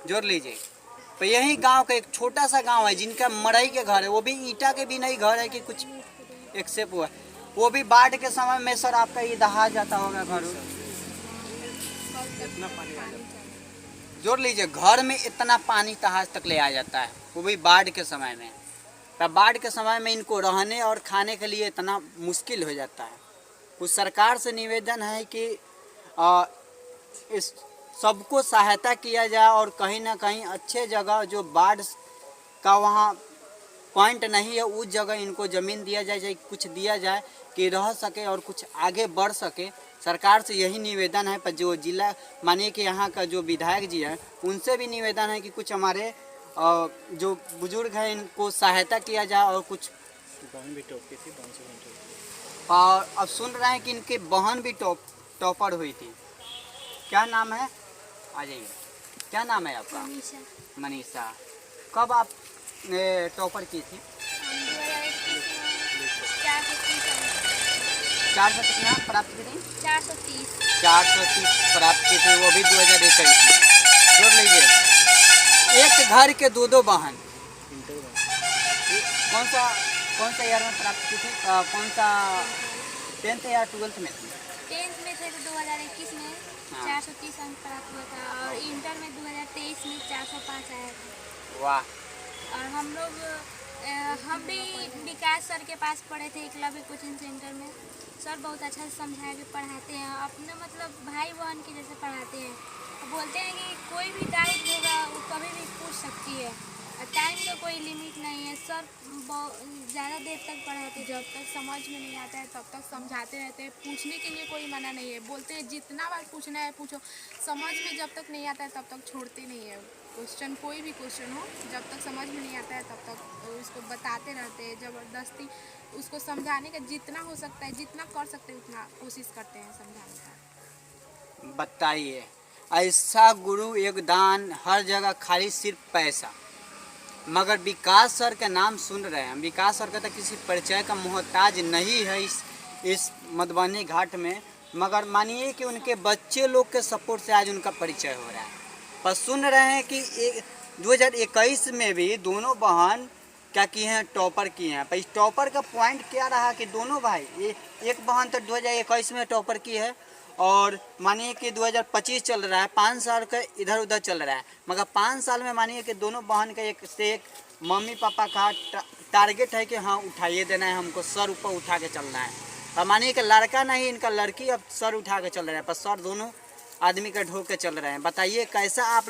जोड़ लीजिए। तो यही गांव का एक छोटा सा गांव है जिनका मड़ई के घर है, वो भी ईंटा के भी नहीं घर है कि कुछ एक्सेप्ट हुआ, वो भी बाढ़ के समय में सर आपका ये दहा जाता होगा घर। इतना पानी आ जाता है। जोड़ लीजिए, घर में इतना पानी तहाज तक ले आ जाता है, वो भी बाढ़ के समय में। तब बाढ़ के समय में इनको रहने और खाने के लिए इतना मुश्किल हो जाता है। कुछ सरकार से निवेदन है कि इस सबको सहायता किया जाए और कहीं ना कहीं अच्छे जगह जो बाढ़ का वहाँ पॉइंट नहीं है उस जगह इनको ज़मीन दिया जाए, चाहे कुछ दिया जाए कि रह सके और कुछ आगे बढ़ सके। सरकार से यही निवेदन है। पर जो जिला मानिए कि यहाँ का जो विधायक जी हैं उनसे भी निवेदन है कि कुछ हमारे जो बुजुर्ग हैं इनको सहायता किया जाए और कुछ। बहन भी टॉपी थी, बहन से घंटे और अब सुन रहे हैं कि इनकी बहन भी टॉपर हुई थी। क्या नाम है? आ जाइए। क्या नाम है आपका? मनीषा। मनीषा। कब आप टॉपर की थी? 400 कितना प्राप्त की थी? 430। 430 प्राप्त की थी, वो भी 2021 में। जोड़ लीजिए, एक घर के दो बहन। कौन सा ईयर में प्राप्त की थी? कौन सा 10th या 12th में थी? 10th में थे तो 2021 में 430 अंक प्राप्त हुआ था और इंटर में 2023 में 405 आया था। वाह। और हम भी विकास सर के पास पढ़े थे एकलव्य कोचिंग सेंटर में। सर बहुत अच्छा से समझा के पढ़ाते हैं, अपने मतलब भाई बहन के जैसे पढ़ाते हैं। बोलते हैं कि कोई भी डाउट होगा वो कभी भी पूछ सकती है, टाइम का कोई लिमिट नहीं है। सर ज़्यादा देर तक पढ़ाते, जब तक समझ में नहीं आता है तब तक समझाते रहते हैं। पूछने के लिए कोई मना नहीं है, बोलते हैं जितना बार पूछना है पूछो। समझ में जब तक नहीं आता है तब तक छोड़ते नहीं है क्वेश्चन, कोई भी क्वेश्चन हो जब तक समझ में नहीं आता है तब तक उसको बताते रहते हैं। ज़बरदस्ती उसको समझाने का जितना हो सकता है, जितना कर सकते हैं उतना कोशिश करते हैं समझाने का। बताइए, ऐसा गुरु योगदान हर जगह, खाली सिर्फ पैसा। मगर विकास सर का नाम सुन रहे हैं, विकास सर का तो किसी परिचय का मोहताज नहीं है इस मधुबनी घाट में। मगर मानिए कि उनके बच्चे लोग के सपोर्ट से आज उनका परिचय हो रहा है। पर सुन रहे हैं कि 2021 में भी दोनों बहन क्या की हैं? टॉपर की हैं। पर इस टॉपर का पॉइंट क्या रहा कि दोनों भाई, एक बहन तो 2021 में टॉपर की है और मानिए कि 2025 चल रहा है, 5 साल का इधर उधर चल रहा है। मगर 5 साल में मानिए कि दोनों बहन का एक से एक मम्मी पापा का टारगेट है कि हाँ उठाइए देना है हमको, सर ऊपर उठा के चलना है। और मानिए कि लड़का नहीं, इनका लड़की अब सर उठा के चल रहा है, पर सर दोनों आदमी का ढो के चल रहे हैं। बताइए कैसा आप